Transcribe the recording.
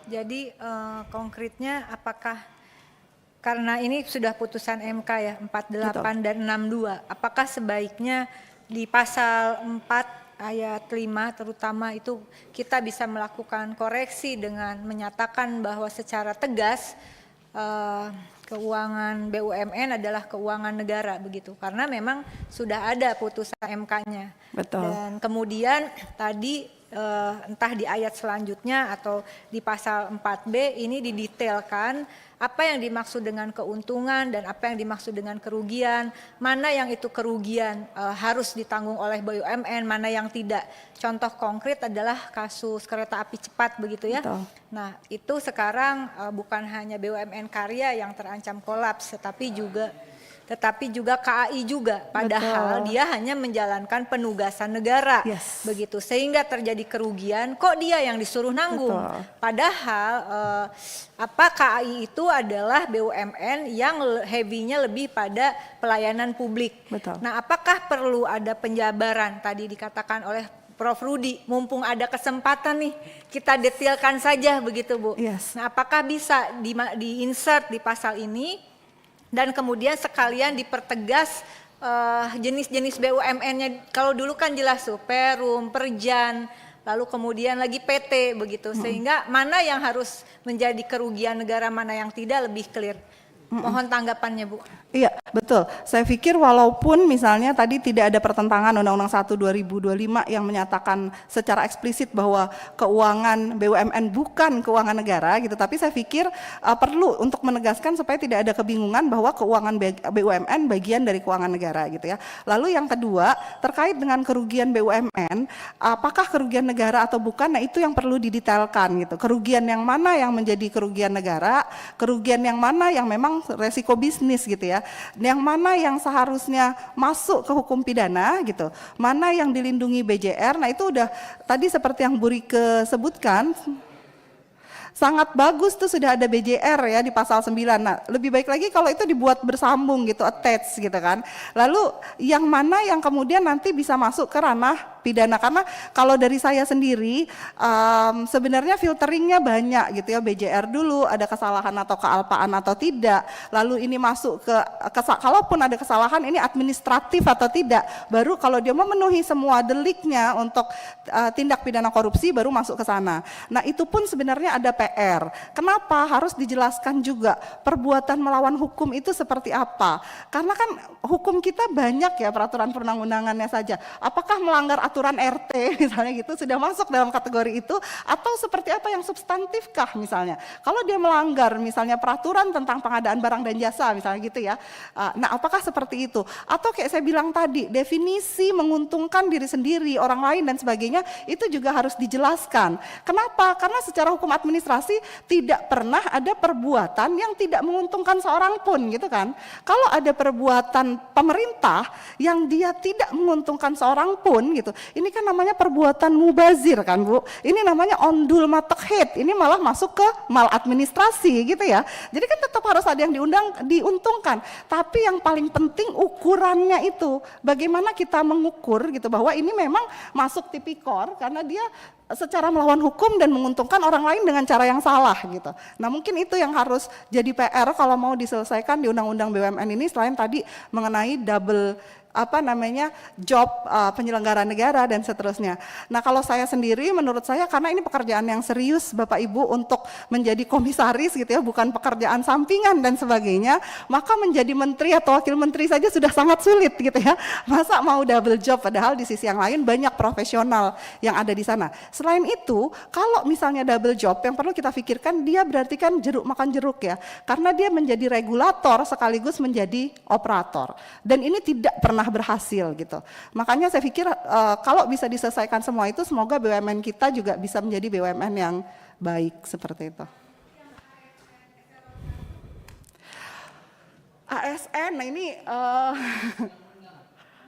Jadi konkretnya apakah karena ini sudah putusan MK ya 48 Betul. dan 62, apakah sebaiknya di pasal 4 ayat 5 terutama itu kita bisa melakukan koreksi dengan menyatakan bahwa secara tegas keuangan BUMN adalah keuangan negara begitu, karena memang sudah ada putusan MK-nya. Betul. Dan kemudian tadi entah di ayat selanjutnya atau di pasal 4B ini didetailkan apa yang dimaksud dengan keuntungan dan apa yang dimaksud dengan kerugian, mana yang itu kerugian harus ditanggung oleh BUMN, mana yang tidak. Contoh konkret adalah kasus kereta api cepat begitu ya. Betul. Nah itu sekarang bukan hanya BUMN Karya yang terancam kolaps, tetapi juga KAI juga, padahal Betul. dia hanya menjalankan penugasan negara, Yes. begitu, sehingga terjadi kerugian, kok dia yang disuruh nanggung. Betul. Padahal KAI itu adalah BUMN yang heavy-nya lebih pada pelayanan publik. Betul. Nah, apakah perlu ada penjabaran tadi dikatakan oleh Prof. Rudi, mumpung ada kesempatan nih, kita detailkan saja begitu Bu. Yes. Nah, apakah bisa di-insert di pasal ini? Dan kemudian sekalian dipertegas jenis-jenis BUMN-nya. Kalau dulu kan jelas tuh Perum, Perjan, lalu kemudian lagi PT begitu. Sehingga mana yang harus menjadi kerugian negara, mana yang tidak, lebih clear. Mohon tanggapannya Bu. Iya, betul. Saya pikir walaupun misalnya tadi tidak ada pertentangan Undang-Undang 1 2025 yang menyatakan secara eksplisit bahwa keuangan BUMN bukan keuangan negara gitu, tapi saya pikir perlu untuk menegaskan supaya tidak ada kebingungan bahwa keuangan BUMN bagian dari keuangan negara gitu ya. Lalu yang kedua, terkait dengan kerugian BUMN, apakah kerugian negara atau bukan, nah itu yang perlu didetailkan gitu. Kerugian yang mana yang menjadi kerugian negara, kerugian yang mana yang memang resiko bisnis gitu ya. Yang mana yang seharusnya masuk ke hukum pidana gitu, mana yang dilindungi BJR. Nah itu udah tadi seperti yang Bu Rike sebutkan, sangat bagus tuh sudah ada BJR ya di pasal 9. Nah, lebih baik lagi kalau itu dibuat bersambung gitu, attach gitu kan. Lalu yang mana yang kemudian nanti bisa masuk ke ranah pidana, karena kalau dari saya sendiri sebenarnya filteringnya banyak gitu ya. BJR dulu ada kesalahan atau kealpaan atau tidak, lalu ini masuk ke kalaupun ada kesalahan ini administratif atau tidak, baru kalau dia memenuhi semua deliknya untuk tindak pidana korupsi baru masuk ke sana. Nah itu pun sebenarnya ada PR. Kenapa harus dijelaskan juga perbuatan melawan hukum itu seperti apa? Karena kan hukum kita banyak ya, peraturan perundang-undangannya saja. Apakah melanggar aturan RT misalnya gitu sudah masuk dalam kategori itu, atau seperti apa yang substantifkah misalnya? Kalau dia melanggar misalnya peraturan tentang pengadaan barang dan jasa misalnya gitu ya. Nah, apakah seperti itu? Atau kayak saya bilang tadi, definisi menguntungkan diri sendiri, orang lain dan sebagainya itu juga harus dijelaskan. Kenapa? Karena secara hukum administrasi tidak pernah ada perbuatan yang tidak menguntungkan seorang pun gitu kan. Kalau ada perbuatan pemerintah yang dia tidak menguntungkan seorang pun gitu, ini kan namanya perbuatan mubazir kan Bu. Ini namanya ondul matekhet, ini malah masuk ke maladministrasi gitu ya. Jadi kan tetap harus ada yang diuntungkan. Tapi yang paling penting ukurannya itu, bagaimana kita mengukur gitu bahwa ini memang masuk tipikor karena dia secara melawan hukum dan menguntungkan orang lain dengan cara yang salah gitu. Nah mungkin itu yang harus jadi PR kalau mau diselesaikan di Undang-Undang BUMN ini, selain tadi mengenai double job penyelenggara negara dan seterusnya. Nah kalau saya sendiri, menurut saya karena ini pekerjaan yang serius Bapak Ibu untuk menjadi komisaris gitu ya, bukan pekerjaan sampingan dan sebagainya, maka menjadi menteri atau wakil menteri saja sudah sangat sulit gitu ya. Masa mau double job, padahal di sisi yang lain banyak profesional yang ada di sana. Selain itu, kalau misalnya double job, yang perlu kita pikirkan dia berarti kan jeruk makan jeruk ya, karena dia menjadi regulator sekaligus menjadi operator, dan ini tidak pernah berhasil gitu. Makanya saya pikir kalau bisa diselesaikan semua itu, semoga BUMN kita juga bisa menjadi BUMN yang baik seperti itu. ASN, nah ini